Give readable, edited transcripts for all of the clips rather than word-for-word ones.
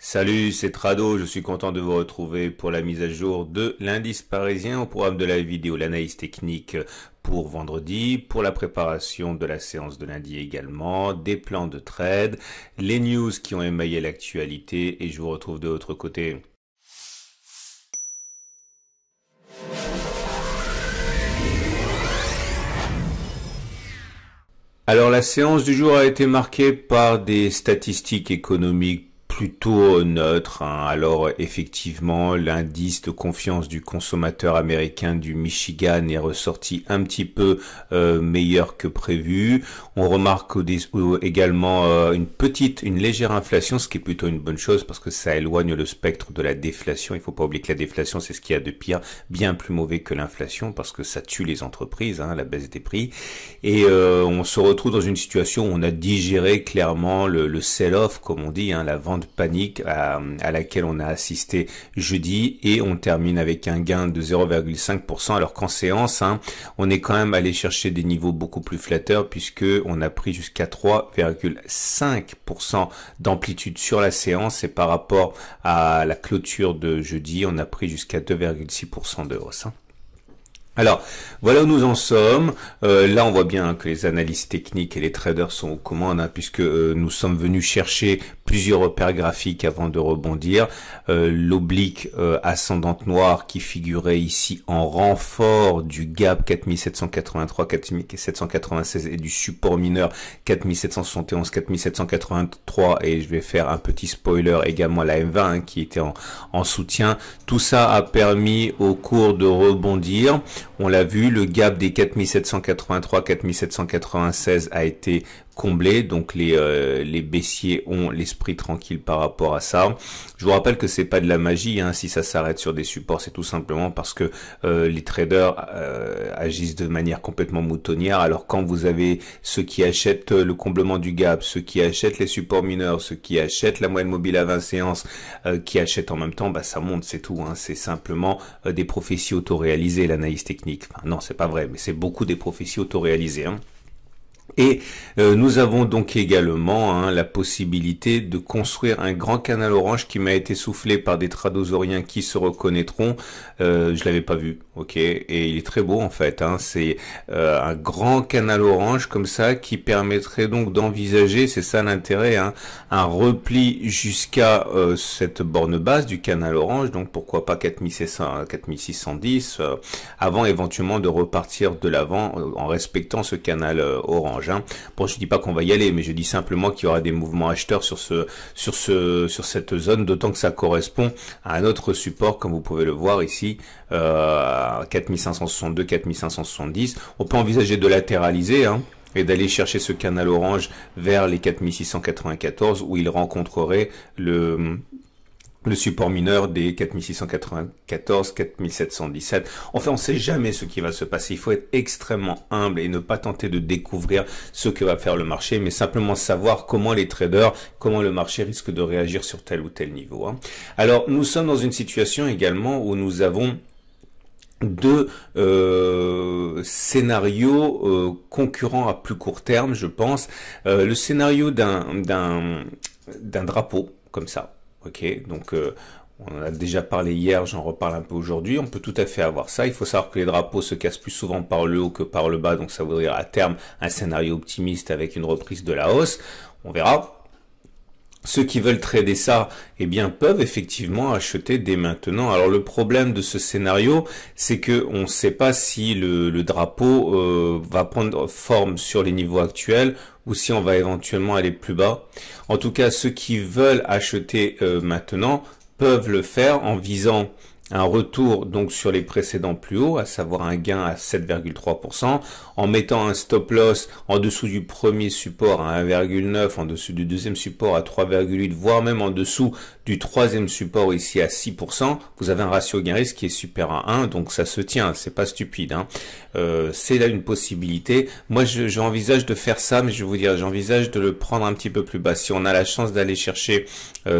Salut, c'est Trado, je suis content de vous retrouver pour la mise à jour de l'indice parisien au programme de la vidéo, l'analyse technique pour vendredi, pour la préparation de la séance de lundi également, des plans de trade, les news qui ont émaillé l'actualité et je vous retrouve de l'autre côté. Alors la séance du jour a été marquée par des statistiques économiques plutôt neutre, hein. Alors effectivement, l'indice de confiance du consommateur américain du Michigan est ressorti un petit peu meilleur que prévu. On remarque également une légère inflation, ce qui est plutôt une bonne chose parce que ça éloigne le spectre de la déflation. Il faut pas oublier que la déflation, c'est ce qu'il y a de pire, bien plus mauvais que l'inflation parce que ça tue les entreprises, hein, la baisse des prix. Et on se retrouve dans une situation où on a digéré clairement le sell-off, comme on dit, hein, la vente panique à laquelle on a assisté jeudi, et on termine avec un gain de 0,5%, alors qu'en séance, hein, on est quand même allé chercher des niveaux beaucoup plus flatteurs puisque on a pris jusqu'à 3,5% d'amplitude sur la séance, et par rapport à la clôture de jeudi, on a pris jusqu'à 2,6% de hausse, hein. Alors, voilà où nous en sommes. Là, on voit bien, hein, que les analystes techniques et les traders sont aux commandes, hein, puisque nous sommes venus chercher plusieurs repères graphiques avant de rebondir. L'oblique ascendante noire qui figurait ici en renfort du gap 4783, 4796 et du support mineur 4771, 4783, et je vais faire un petit spoiler également la M20, hein, qui était en soutien. Tout ça a permis au cours de rebondir. On l'a vu, le gap des 4783, 4796 a été comblé, donc les baissiers ont l'esprit tranquille par rapport à ça. Je vous rappelle que c'est pas de la magie, hein, si ça s'arrête sur des supports, c'est tout simplement parce que les traders agissent de manière complètement moutonnière. Alors quand vous avez ceux qui achètent le comblement du gap, ceux qui achètent les supports mineurs, ceux qui achètent la moyenne mobile à 20 séances, qui achètent en même temps, bah ça monte, c'est tout, hein. C'est simplement des prophéties autoréalisées, l'analyse technique. Enfin non, c'est pas vrai, mais c'est beaucoup des prophéties autoréalisées, hein. Et nous avons donc également, hein, la possibilité de construire un grand canal orange qui m'a été soufflé par des tradosauriens qui se reconnaîtront. Je l'avais pas vu, ok, et il est très beau en fait, hein. C'est un grand canal orange comme ça qui permettrait donc d'envisager, c'est ça l'intérêt, hein, un repli jusqu'à cette borne basse du canal orange, donc pourquoi pas 4600, 4610, avant éventuellement de repartir de l'avant en respectant ce canal orange. Bon, je dis pas qu'on va y aller, mais je dis simplement qu'il y aura des mouvements acheteurs sur cette zone, d'autant que ça correspond à un autre support, comme vous pouvez le voir ici, 4562, 4570. On peut envisager de latéraliser, hein, et d'aller chercher ce canal orange vers les 4694 où il rencontrerait le support mineur des 4694, 4717. Enfin, on sait jamais ce qui va se passer. Il faut être extrêmement humble et ne pas tenter de découvrir ce que va faire le marché, mais simplement savoir comment les traders, comment le marché risque de réagir sur tel ou tel niveau, hein. Alors, nous sommes dans une situation également où nous avons deux scénarios concurrents à plus court terme, je pense. Le scénario d'un drapeau, comme ça. Ok, donc on en a déjà parlé hier, j'en reparle un peu aujourd'hui. On peut tout à fait avoir ça. Il faut savoir que les drapeaux se cassent plus souvent par le haut que par le bas, donc ça voudrait dire à terme un scénario optimiste avec une reprise de la hausse. On verra. Ceux qui veulent trader ça, eh bien, peuvent effectivement acheter dès maintenant. Alors, le problème de ce scénario, c'est que on ne sait pas si le drapeau va prendre forme sur les niveaux actuels ou si on va éventuellement aller plus bas. En tout cas, ceux qui veulent acheter maintenant peuvent le faire en visant un retour donc sur les précédents plus hauts, à savoir un gain à 7,3%, en mettant un stop loss en dessous du premier support à 1,9, en dessous du deuxième support à 3,8, voire même en dessous du troisième support ici à 6%. Vous avez un ratio gain-risque qui est super à 1, donc ça se tient, c'est pas stupide, hein. C'est là une possibilité. Moi, j'envisage de faire ça, mais je vais vous dire, j'envisage de le prendre un petit peu plus bas. Si on a la chance d'aller chercher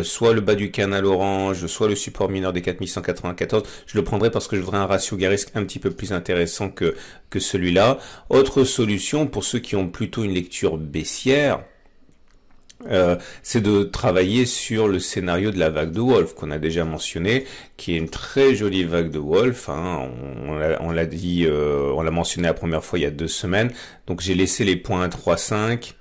soit le bas du canal orange, soit le support mineur des 4194, je le prendrai parce que je voudrais un ratio gain-risque un petit peu plus intéressant que celui-là. Autre solution pour ceux qui ont plutôt une lecture baissière, c'est de travailler sur le scénario de la vague de Wolf qu'on a déjà mentionné, qui est une très jolie vague de Wolf. Hein. On l'a dit, on l'a mentionné la première fois il y a 2 semaines. Donc j'ai laissé les points 3, 5.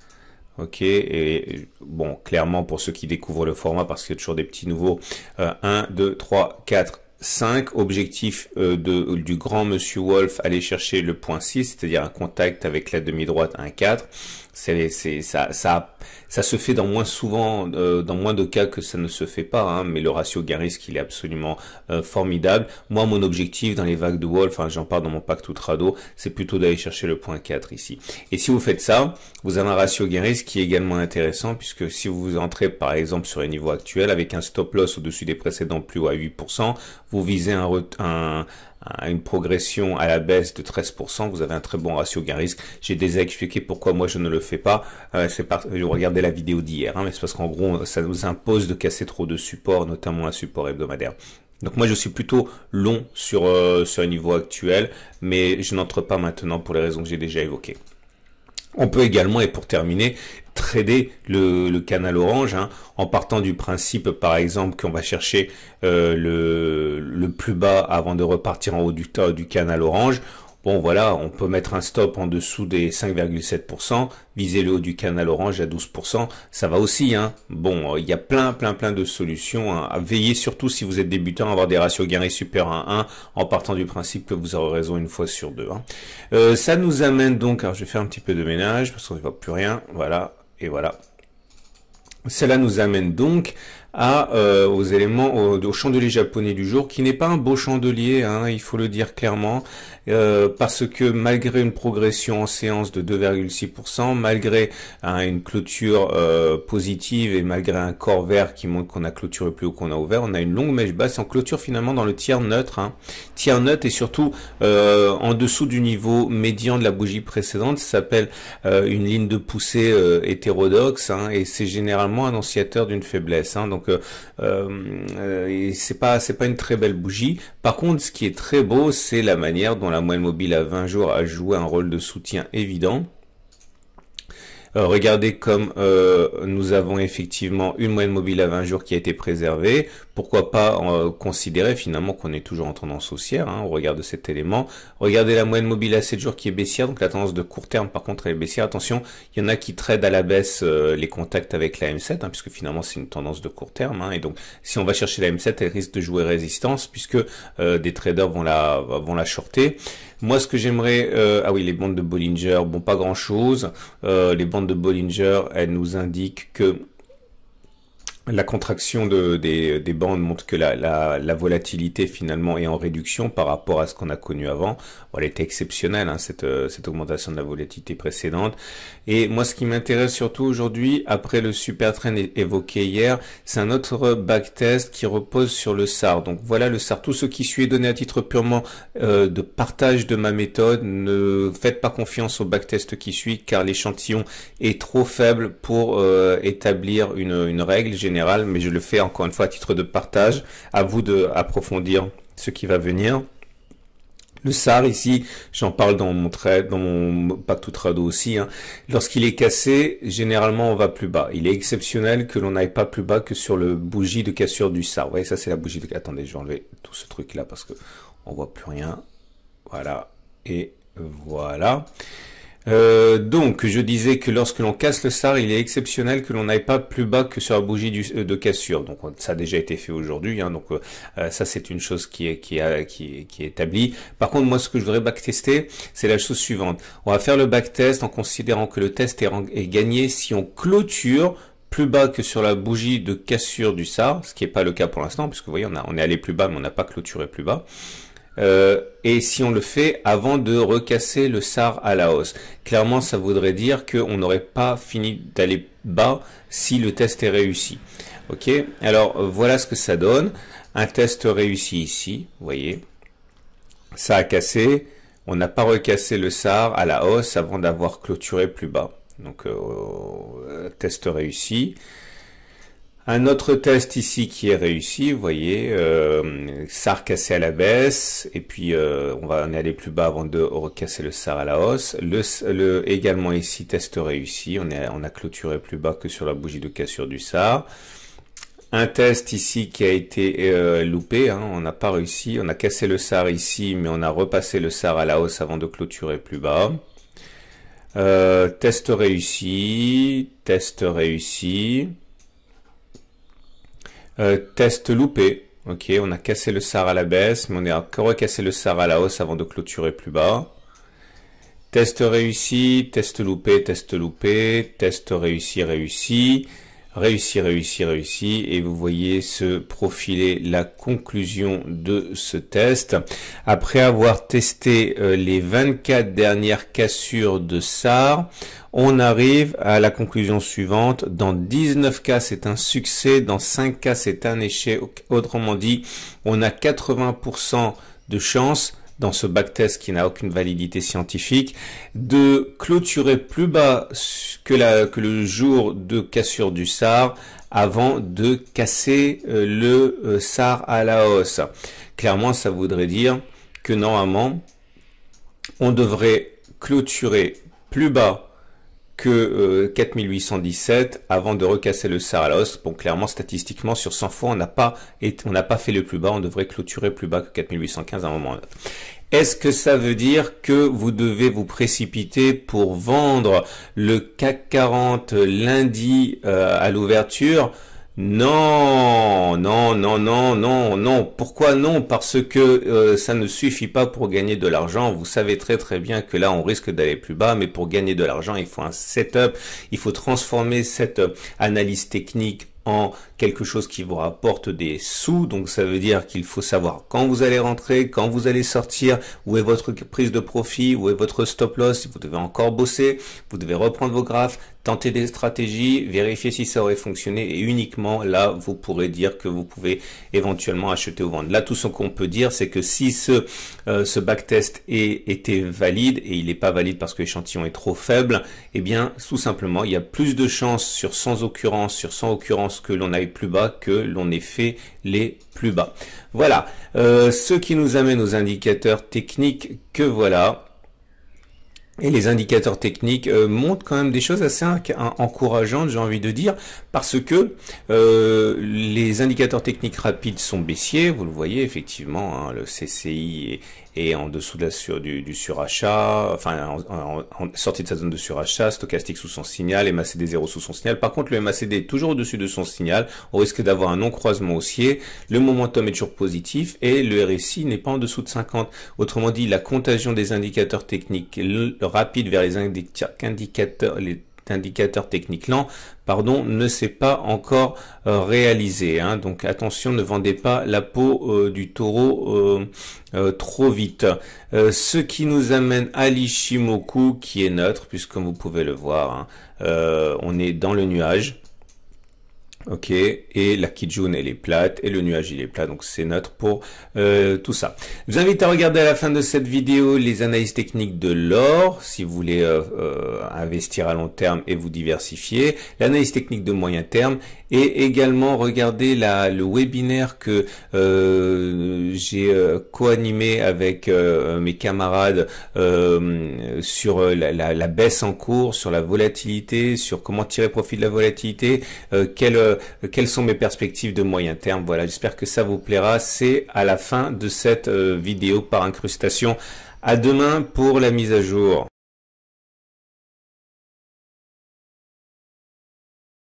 Ok, et bon, clairement pour ceux qui découvrent le format, parce qu'il y a toujours des petits nouveaux, 1, 2, 3, 4, 5, objectif du grand monsieur Wolf, aller chercher le point 6, c'est-à-dire un contact avec la demi-droite 1, 4. Ça se fait dans moins de cas que ça ne se fait pas, hein, mais le ratio gain-risque il est absolument formidable. Moi, mon objectif dans les vagues de Wolf, hein, j'en parle dans mon pacte Outrado, c'est plutôt d'aller chercher le point 4 ici. Et si vous faites ça, vous avez un ratio gain-risque qui est également intéressant, puisque si vous entrez par exemple sur les niveaux actuels avec un stop loss au-dessus des précédents plus haut à 8%, vous visez une progression à la baisse de 13%, vous avez un très bon ratio gain-risque. J'ai déjà expliqué pourquoi moi je ne le fais pas. Je regardais la vidéo d'hier, hein, mais c'est parce qu'en gros ça nous impose de casser trop de supports, notamment un support hebdomadaire. Donc moi je suis plutôt long sur un niveau actuel, mais je n'entre pas maintenant pour les raisons que j'ai déjà évoquées. On peut également, et pour terminer, trader le canal orange, hein, en partant du principe, par exemple, qu'on va chercher le plus bas avant de repartir en haut du canal orange. Bon, voilà, on peut mettre un stop en dessous des 5,7%, viser le haut du canal orange à 12%, ça va aussi, hein. Bon, il y a plein de solutions, hein. Veillez surtout si vous êtes débutant à avoir des ratios gain-risque supérieurs à 1, en partant du principe que vous aurez raison une fois sur deux, hein. Ça nous amène donc, alors je vais faire un petit peu de ménage, parce qu'on ne voit plus rien, voilà, et voilà. Cela nous amène donc aux éléments, au chandelier japonais du jour, qui n'est pas un beau chandelier, hein, il faut le dire clairement, parce que malgré une progression en séance de 2,6%, malgré une clôture positive et malgré un corps vert qui montre qu'on a clôturé plus haut qu'on a ouvert, on a une longue mèche basse et on clôture finalement dans le tiers neutre, hein. Tiers neutre et surtout en dessous du niveau médian de la bougie précédente, ça s'appelle une ligne de poussée hétérodoxe, hein, et c'est généralement annonciateur d'une faiblesse, hein. Donc c'est pas une très belle bougie. Par contre, ce qui est très beau, c'est la manière dont la moyenne mobile à 20 jours a joué un rôle de soutien évident. Regardez comme nous avons effectivement une moyenne mobile à 20 jours qui a été préservée. Pourquoi pas considérer finalement qu'on est toujours en tendance haussière, hein, au regard de cet élément. Regardez la moyenne mobile à 7 jours qui est baissière, donc la tendance de court terme par contre elle est baissière. Attention, il y en a qui tradent à la baisse les contacts avec la M7, hein, puisque finalement c'est une tendance de court terme, hein, et donc si on va chercher la M7, elle risque de jouer résistance, puisque des traders vont la shorter. Moi, ce que j'aimerais, ah oui, les bandes de Bollinger, bon, pas grand chose. Les bandes de Bollinger, elles nous indiquent que la contraction des bandes montre que la volatilité finalement est en réduction par rapport à ce qu'on a connu avant. Bon, elle était exceptionnelle, hein, cette augmentation de la volatilité précédente. Et moi, ce qui m'intéresse surtout aujourd'hui, après le super trend évoqué hier, c'est un autre backtest qui repose sur le SAR. Donc voilà le SAR. Tout ce qui suit est donné à titre purement de partage de ma méthode. Ne faites pas confiance au backtest qui suit, car l'échantillon est trop faible pour établir une règle générale, mais je le fais encore une fois à titre de partage. À vous de approfondir ce qui va venir. Le SAR ici, j'en parle dans mon trade, dans mon pacte Outrado aussi, hein. Lorsqu'il est cassé, généralement on va plus bas. Il est exceptionnel que l'on n'aille pas plus bas que sur le bougie de cassure du SAR. Vous voyez, ça c'est la bougie de... Attendez, je vais enlever tout ce truc là parce que on voit plus rien. Voilà. Et voilà. Donc, je disais que lorsque l'on casse le SAR, il est exceptionnel que l'on n'aille pas plus bas que sur la bougie de cassure. Donc, ça a déjà été fait aujourd'hui, hein, donc ça c'est une chose qui est établie. Par contre, moi, ce que je voudrais backtester, c'est la chose suivante. On va faire le backtest en considérant que le test est gagné si on clôture plus bas que sur la bougie de cassure du SAR, ce qui n'est pas le cas pour l'instant, puisque vous voyez, on est allé plus bas, mais on n'a pas clôturé plus bas. Et si on le fait avant de recasser le SAR à la hausse. Clairement, ça voudrait dire qu'on n'aurait pas fini d'aller bas si le test est réussi. Ok, alors voilà ce que ça donne. Un test réussi ici, vous voyez. Ça a cassé. On n'a pas recassé le SAR à la hausse avant d'avoir clôturé plus bas. Donc, test réussi. Un autre test ici qui est réussi, vous voyez, SAR cassé à la baisse, et puis on va en aller plus bas avant de recasser le SAR à la hausse. Également ici, test réussi, on a clôturé plus bas que sur la bougie de cassure du SAR. Un test ici qui a été loupé, hein, on n'a pas réussi, on a cassé le SAR ici, mais on a repassé le SAR à la hausse avant de clôturer plus bas. Test réussi, test réussi. Test loupé, ok, on a cassé le SAR à la baisse, mais on a recassé le SAR à la hausse avant de clôturer plus bas. Test réussi, test loupé, test réussi, réussi, réussi, réussi, réussi, et vous voyez se profiler la conclusion de ce test. Après avoir testé les 24 dernières cassures de SAR, on arrive à la conclusion suivante. Dans 19 cas, c'est un succès. Dans 5 cas, c'est un échec. Autrement dit, on a 80% de chance, dans ce backtest qui n'a aucune validité scientifique, de clôturer plus bas que le jour de cassure du SAR avant de casser le SAR à la hausse. Clairement, ça voudrait dire que normalement, on devrait clôturer plus bas que 4817 avant de recasser le SAR à la hausse. Bon, clairement, statistiquement, sur 100 fois, on n'a pas fait le plus bas, on devrait clôturer plus bas que 4815 à un moment ou à un autre. Est-ce que ça veut dire que vous devez vous précipiter pour vendre le CAC 40 lundi à l'ouverture? Non, non, non, non, non, non. Pourquoi non? Parce que ça ne suffit pas pour gagner de l'argent. Vous savez très très bien que là, on risque d'aller plus bas, mais pour gagner de l'argent, il faut un setup. Il faut transformer cette analyse technique en quelque chose qui vous rapporte des sous. Donc ça veut dire qu'il faut savoir quand vous allez rentrer, quand vous allez sortir, où est votre prise de profit, où est votre stop loss. Vous devez encore bosser, vous devez reprendre vos graphes, tenter des stratégies, vérifier si ça aurait fonctionné, et uniquement là vous pourrez dire que vous pouvez éventuellement acheter ou vendre. Là, tout ce qu'on peut dire, c'est que si ce backtest était valide, et il n'est pas valide parce que l'échantillon est trop faible, eh bien tout simplement il y a plus de chances sur 100 occurrences que l'on aille plus bas que l'on ait fait les plus bas. Voilà, ce qui nous amène aux indicateurs techniques que voilà. Et les indicateurs techniques montrent quand même des choses assez encourageantes, j'ai envie de dire, parce que les indicateurs techniques rapides sont baissiers, vous le voyez effectivement, hein, le CCI est en dessous de du surachat, enfin en sortie de sa zone de surachat, stochastique sous son signal, MACD 0 sous son signal. Par contre, le MACD est toujours au-dessus de son signal, on risque d'avoir un non-croisement haussier, le momentum est toujours positif et le RSI n'est pas en dessous de 50. Autrement dit, la contagion des indicateurs techniques rapides vers les indicateurs techniques lents, ne s'est pas encore réalisé, hein. Donc attention, ne vendez pas la peau du taureau trop vite. Ce qui nous amène à l'Ichimoku qui est neutre, puisque comme vous pouvez le voir, hein, on est dans le nuage. Ok, et la Kijun elle est plate et le nuage il est plat, donc c'est neutre pour tout ça. Je vous invite à regarder à la fin de cette vidéo les analyses techniques de l'or si vous voulez investir à long terme et vous diversifier, l'analyse technique de moyen terme, et également regarder le webinaire que j'ai co-animé avec mes camarades sur la baisse en cours, sur la volatilité, sur comment tirer profit de la volatilité, quelles sont mes perspectives de moyen terme. Voilà, j'espère que ça vous plaira. C'est à la fin de cette vidéo par incrustation. À demain pour la mise à jour.